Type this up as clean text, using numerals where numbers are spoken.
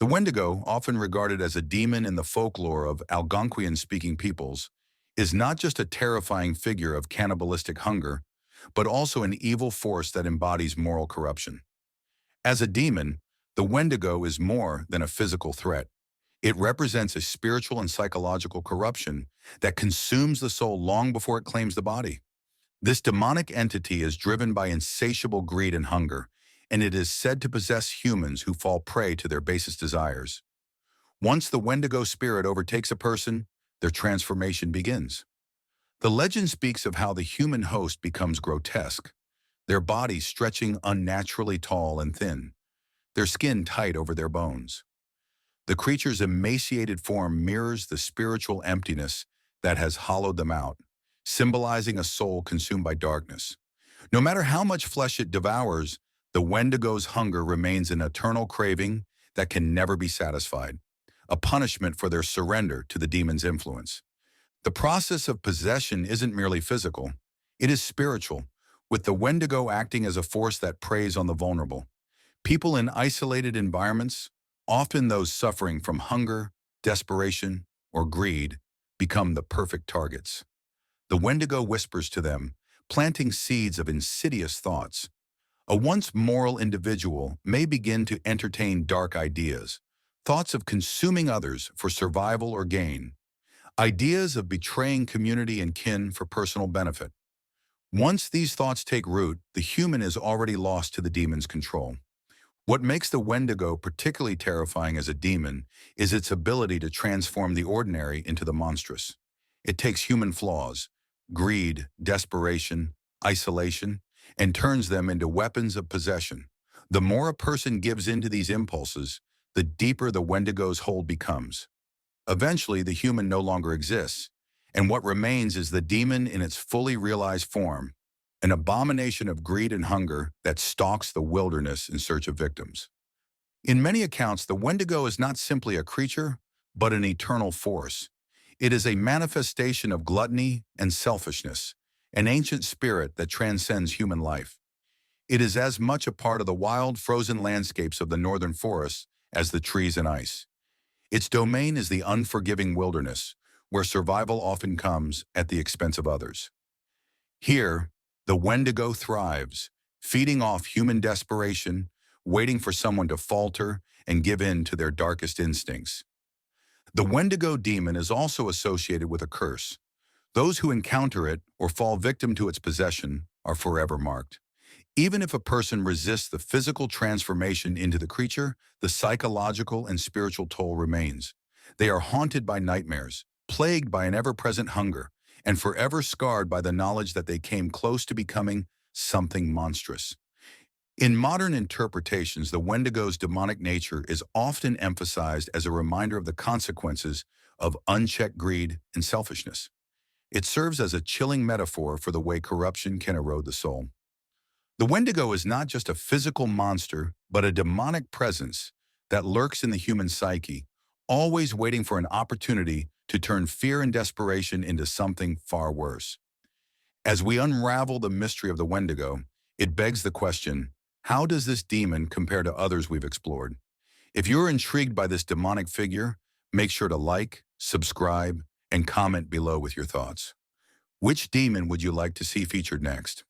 The Wendigo, often regarded as a demon in the folklore of Algonquian-speaking peoples, is not just a terrifying figure of cannibalistic hunger, but also an evil force that embodies moral corruption. As a demon, the Wendigo is more than a physical threat. It represents a spiritual and psychological corruption that consumes the soul long before it claims the body. This demonic entity is driven by insatiable greed and hunger, and it is said to possess humans who fall prey to their basest desires. Once the Wendigo spirit overtakes a person, their transformation begins. The legend speaks of how the human host becomes grotesque, their bodies stretching unnaturally tall and thin, their skin tight over their bones. The creature's emaciated form mirrors the spiritual emptiness that has hollowed them out, symbolizing a soul consumed by darkness. No matter how much flesh it devours, the Wendigo's hunger remains an eternal craving that can never be satisfied, a punishment for their surrender to the demon's influence. The process of possession isn't merely physical, it is spiritual, with the Wendigo acting as a force that preys on the vulnerable. People in isolated environments, often those suffering from hunger, desperation, or greed, become the perfect targets. The Wendigo whispers to them, planting seeds of insidious thoughts. A once moral individual may begin to entertain dark ideas, thoughts of consuming others for survival or gain, ideas of betraying community and kin for personal benefit. Once these thoughts take root, the human is already lost to the demon's control. What makes the Wendigo particularly terrifying as a demon is its ability to transform the ordinary into the monstrous. It takes human flaws, greed, desperation, isolation, and turns them into weapons of possession. The more a person gives into these impulses, the deeper the Wendigo's hold becomes. Eventually, the human no longer exists, and what remains is the demon in its fully realized form, an abomination of greed and hunger that stalks the wilderness in search of victims. In many accounts, the Wendigo is not simply a creature, but an eternal force. It is a manifestation of gluttony and selfishness, an ancient spirit that transcends human life. It is as much a part of the wild, frozen landscapes of the northern forests as the trees and ice. Its domain is the unforgiving wilderness, where survival often comes at the expense of others. Here, the Wendigo thrives, feeding off human desperation, waiting for someone to falter and give in to their darkest instincts. The Wendigo demon is also associated with a curse. Those who encounter it or fall victim to its possession are forever marked. Even if a person resists the physical transformation into the creature, the psychological and spiritual toll remains. They are haunted by nightmares, plagued by an ever-present hunger, and forever scarred by the knowledge that they came close to becoming something monstrous. In modern interpretations, the Wendigo's demonic nature is often emphasized as a reminder of the consequences of unchecked greed and selfishness. It serves as a chilling metaphor for the way corruption can erode the soul. The Wendigo is not just a physical monster, but a demonic presence that lurks in the human psyche, always waiting for an opportunity to turn fear and desperation into something far worse. As we unravel the mystery of the Wendigo, it begs the question, how does this demon compare to others we've explored? If you're intrigued by this demonic figure, make sure to like, subscribe, and comment below with your thoughts. Which demon would you like to see featured next?